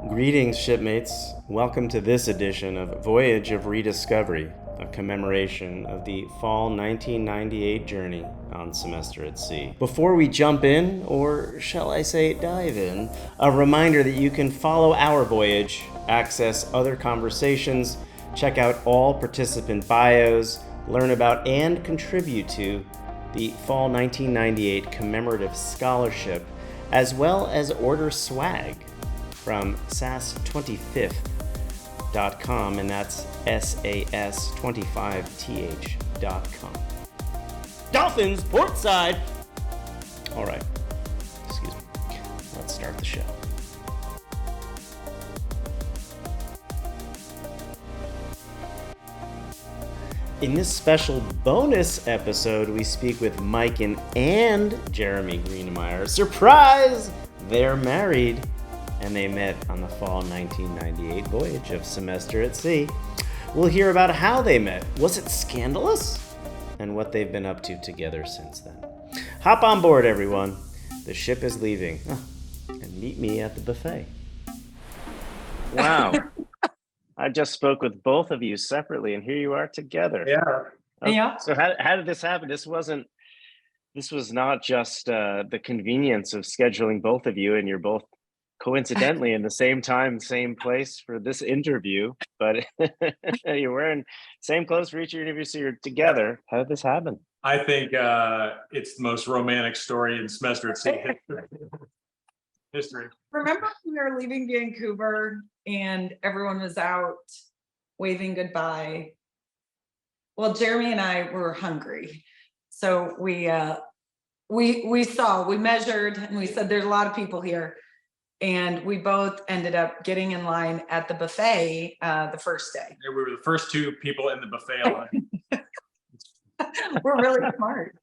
Greetings, shipmates. Welcome to this edition of Voyage of Rediscovery, a commemoration of the fall 1998 journey on Semester at Sea. Before we jump in, or shall I say dive in, a reminder that you can follow our voyage, access other conversations, check out all participant bios, learn about and contribute to the fall 1998 commemorative scholarship, as well as order swag from sas25th.com, and that's SAS25th.com. Dolphins, portside! All right, excuse me. Let's start the show. In this special bonus episode, we speak with Meiken and Jeremy Greenamyre. Surprise! They're married, and they met on the fall 1998 voyage of Semester at Sea. We'll hear about how they met. Was it scandalous? And what they've been up to together since then. Hop on board, everyone. The ship is leaving. And meet me at the buffet. Wow. I just spoke with both of you separately, and here you are together. Yeah. Okay. Yeah. So how did this happen? This was not just the convenience of scheduling both of you, and you're both coincidentally in the same time, same place for this interview, but you're wearing same clothes for each interview, so you're together. How did this happen? I think it's the most romantic story in Semester at Sea history. Remember when we were leaving Vancouver and everyone was out waving goodbye? Well, Jeremy and I were hungry. So we measured and we said, there's a lot of people here. And we both ended up getting in line at the buffet the first day. Yeah, we were the first two people in the buffet line. We're really smart.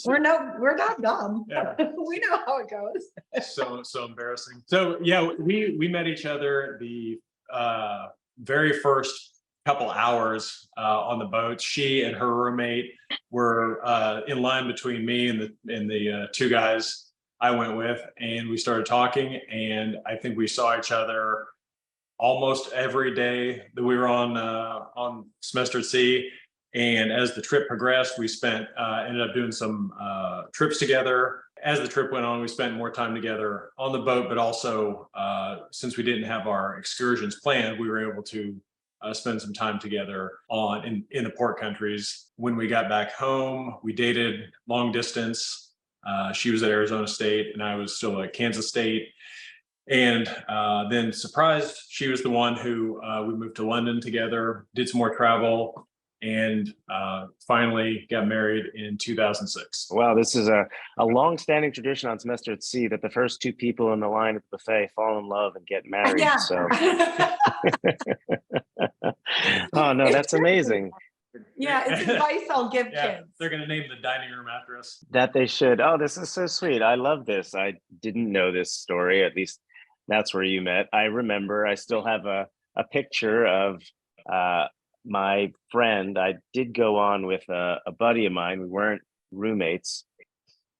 We're not dumb. Yeah. We know how it goes. So embarrassing. So yeah, we met each other the very first couple hours on the boat. She and her roommate were in line between me and the two guys I went with, and we started talking, and I think we saw each other almost every day that we were on Semester at Sea. And as the trip progressed, we ended up doing some trips together. As the trip went on, we spent more time together on the boat, but also since we didn't have our excursions planned, we were able to spend some time together in the port countries. When we got back home, we dated long distance. She was at Arizona State and I was still at Kansas State. And then surprised, she was the one who we moved to London together, did some more travel, and finally got married in 2006. Wow, this is a long-standing tradition on Semester at Sea that the first two people in the line at the buffet fall in love and get married. Yeah. So. Oh no, that's amazing. Yeah, it's advice I'll give kids. They're going to name the dining room after us. That they should. Oh, this is so sweet. I love this. I didn't know this story. At least that's where you met. I remember. I still have a picture of my friend. I did go on with a buddy of mine. We weren't roommates,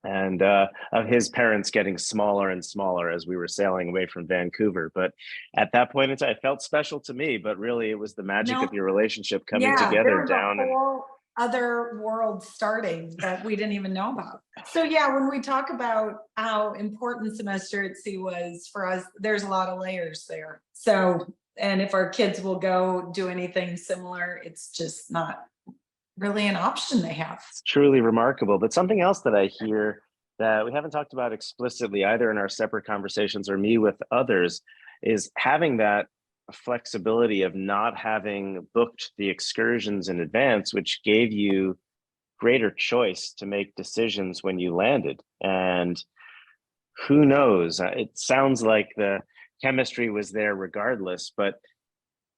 and of his parents getting smaller and smaller as we were sailing away from Vancouver. But at that point in time, it felt special to me, but really it was the magic of your relationship coming together down. A whole other world starting that we didn't even know about. So yeah, when we talk about how important Semester at Sea was for us, there's a lot of layers there. So, and if our kids will go do anything similar, it's just not really an option they have. It's truly remarkable. But something else that I hear that we haven't talked about explicitly either in our separate conversations or me with others is having that flexibility of not having booked the excursions in advance, which gave you greater choice to make decisions when you landed. And who knows, it sounds like the chemistry was there regardless, but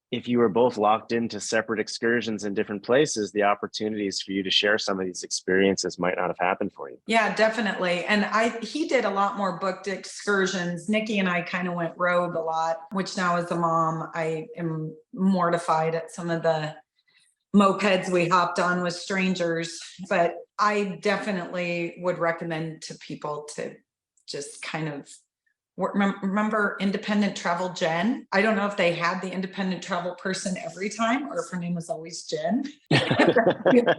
if you were both locked into separate excursions in different places, the opportunities for you to share some of these experiences might not have happened for you. Yeah, definitely. And he did a lot more booked excursions. Nikki and I kind of went rogue a lot, which now as a mom, I am mortified at some of the mopeds we hopped on with strangers. But I definitely would recommend to people to just kind of remember Independent Travel Jen? I don't know if they had the independent travel person every time or if her name was always Jen. That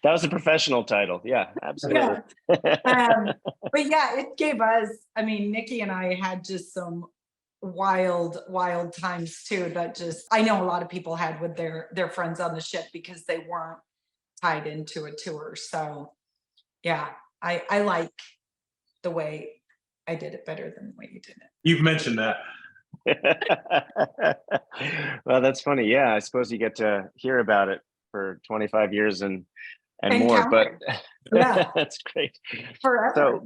was a professional title. Yeah, absolutely. But yeah, it gave us, I mean, Nikki and I had just some wild times too, that just, I know a lot of people had with their friends on the ship because they weren't tied into a tour. So yeah, I like the way I did it better than the way you did it. You've mentioned that. Well, that's funny. Yeah, I suppose you get to hear about it for 25 years and more, but yeah, that's great. Forever. So,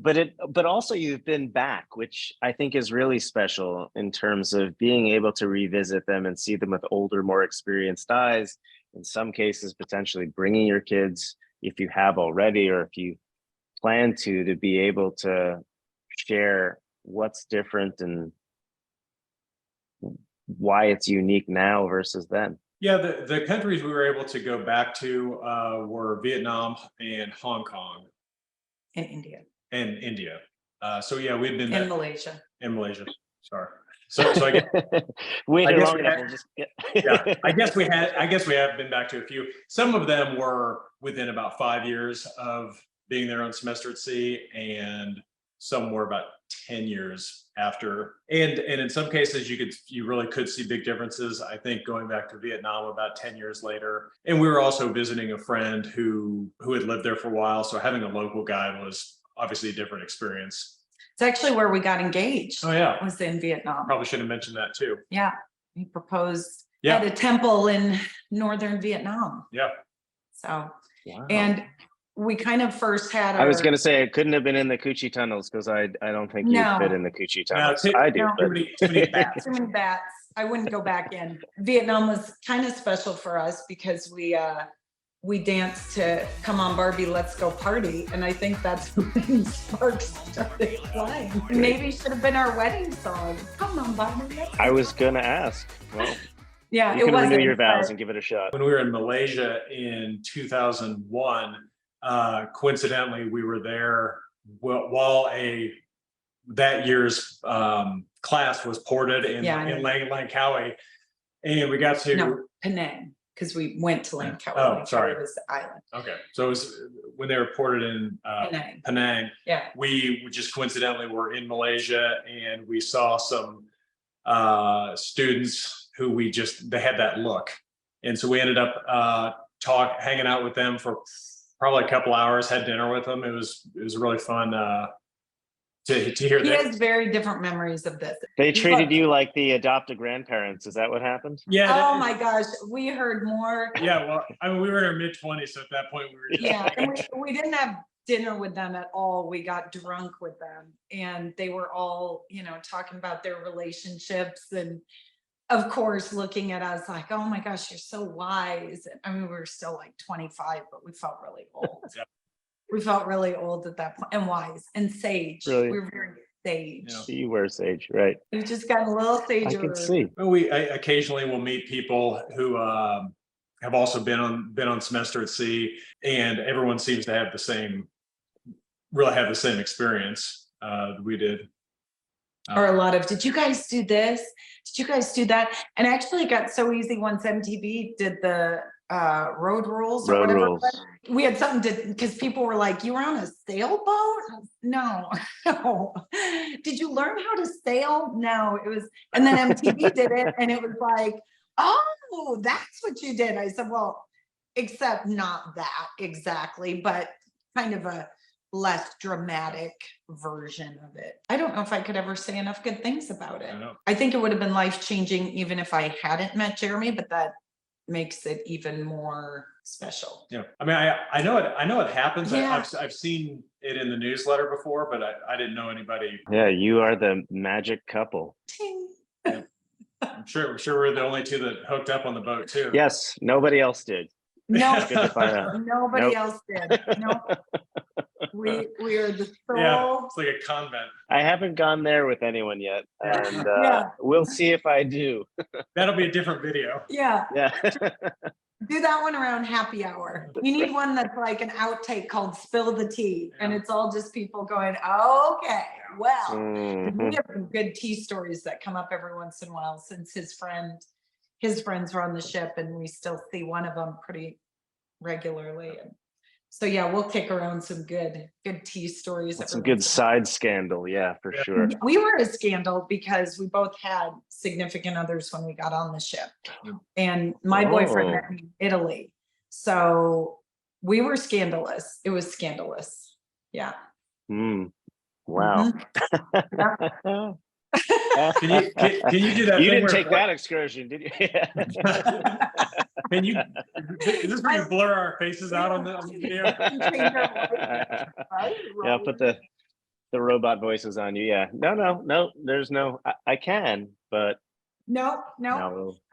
but also you've been back, which I think is really special in terms of being able to revisit them and see them with older, more experienced eyes. In some cases, potentially bringing your kids, if you have already, or if you plan to be able to share what's different and why it's unique now versus then. Yeah, the countries we were able to go back to were Vietnam and Hong Kong. And India. And India. So yeah, we've been in Malaysia. In Malaysia. Sorry. So I guess, wait I guess long enough. We'll just get... yeah, I guess we have been back to a few. Some of them were within about 5 years of being there on semester at sea, and some were about 10 years after. And in some cases, you really could see big differences. I think going back to Vietnam about 10 years later. And we were also visiting a friend who had lived there for a while. So having a local guide was obviously a different experience. It's actually where we got engaged. Oh yeah. Was in Vietnam. Probably should have mentioned that too. Yeah. He proposed at a temple in northern Vietnam. Yeah. So, wow. And we kind of first had I was going to say it couldn't have been in the Coochie tunnels because I don't think you fit in the Coochie tunnels. I do. Too many bats. Too many bats. I wouldn't go back in. Vietnam was kind of special for us because we danced to Come On Barbie, Let's Go Party. And I think that's when sparks started flying. Maybe should have been our wedding song. Come on, Barbie, let's go. I was going to ask. Well, yeah, you can renew your vows and give it a shot. When we were in Malaysia in 2001, coincidentally, we were there while that year's class was ported in Langkawi, and we got to Penang, because we went to Langkawi. Oh, sorry, it was the island. Okay, so it was when they were ported in Penang. Yeah, we just coincidentally were in Malaysia, and we saw some students who they had that look, and so we ended up hanging out with them for probably a couple hours, had dinner with them. It was really fun to hear. He has very different memories of this. They treated you like the adopted grandparents. Is that what happened? Yeah. Oh my gosh, we heard more. Yeah, well, I mean, we were in our mid-20s, so at that point we were. Yeah, and we didn't have dinner with them at all. We got drunk with them, and they were all, talking about their relationships, and of course, looking at us like, oh my gosh, you're so wise. I mean, we were still like 25, but we felt really old. Yeah. We felt really old at that point, and wise and sage. Really? We were very sage. Yeah. You were sage, right? We just got a little sage. I can see. Well, I occasionally will meet people who have also been on semester at sea, and everyone seems to have the same experience that we did. Or a lot of, did you guys do this? Did you guys do that? And actually it got so easy once MTV did the road rules or whatever. Rules. We had something to, because people were like, you were on a sailboat? No. Did you learn how to sail? No, it was, and then MTV did it, and it was like, oh, that's what you did. I said, well, except not that exactly, but kind of a less dramatic version of it. I don't know if I could ever say enough good things about it. I think it would have been life-changing even if I hadn't met Jeremy, but that makes it even more special. Yeah, I mean, I know it happens. Yeah. I've seen it in the newsletter before, but I didn't know anybody. Yeah, you are the magic couple. Yeah. I'm sure we're the only two that hooked up on the boat too. Yes, nobody else did. No, Good to find out. nobody else did. No. We are the sole. Yeah, it's like a convent. I haven't gone there with anyone yet, and we'll see if I do. That'll be a different video. Yeah. Yeah. Do that one around happy hour. You need one that's like an outtake called Spill the Tea. And it's all just people going, okay, well, we have some good tea stories that come up every once in a while since his friends were on the ship, and we still see one of them pretty regularly. And so yeah, we'll kick around some good tea stories. Some good side scandal, yeah, for sure. We were a scandal because we both had significant others when we got on the ship, and my boyfriend met me in Italy, so we were scandalous. It was scandalous. Yeah. Wow. Can you do that? You didn't take that excursion, did you? Can you? Is this where you blur our faces out on the video? Yeah, put the robot voices on you. Yeah. No. There's no. I can, but no.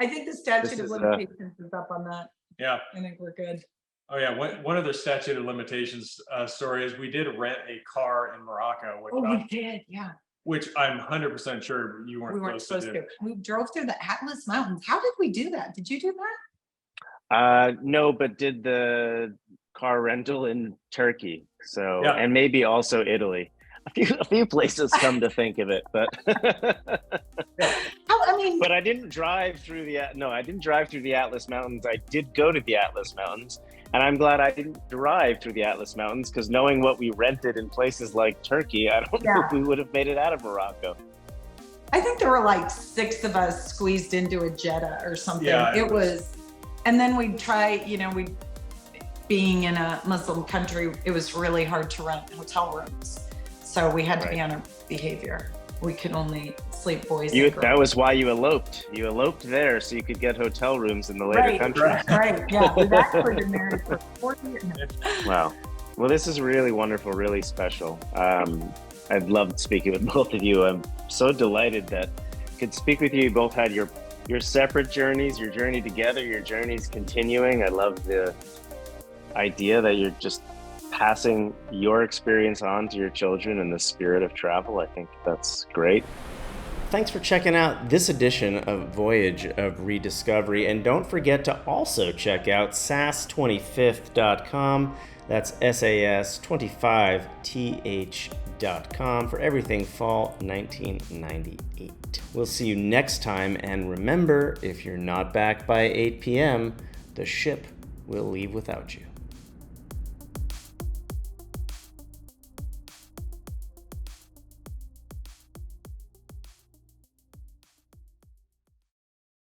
I think the statute of limitations is up on that. Yeah. I think we're good. Oh yeah, one of the statute of limitations story is we did rent a car in Morocco. We did, yeah. Which I'm 100% sure you weren't supposed to do. We drove through the Atlas Mountains. How did we do that? Did you do that? No, but did the car rental in Turkey. So, yeah. And maybe also Italy. A few places come to think of it, but but I didn't drive through the Atlas Mountains. I did go to the Atlas Mountains, and I'm glad I didn't drive through the Atlas Mountains, because knowing what we rented in places like Turkey, I don't know if we would have made it out of Morocco. I think there were like 6 of us squeezed into a Jetta or something. Yeah, it was, and then we'd try, being in a Muslim country, it was really hard to rent hotel rooms. So we had to be on our behavior. We could only sleep boys and girls. That was why you eloped. You eloped there so you could get hotel rooms in the later countries. Right, yeah. We've actually been married for 40 years. Wow. Well, this is really wonderful, really special. I've loved speaking with both of you. I'm so delighted that I could speak with you. You both had your separate journeys, your journey together, your journeys continuing. I love the idea that you're just passing your experience on to your children in the spirit of travel. I think that's great. Thanks for checking out this edition of Voyage of Rediscovery, and don't forget to also check out sas25th.com. That's SAS25th.com for everything fall 1998. We'll see you next time, and remember, if you're not back by 8 p.m., the ship will leave without you.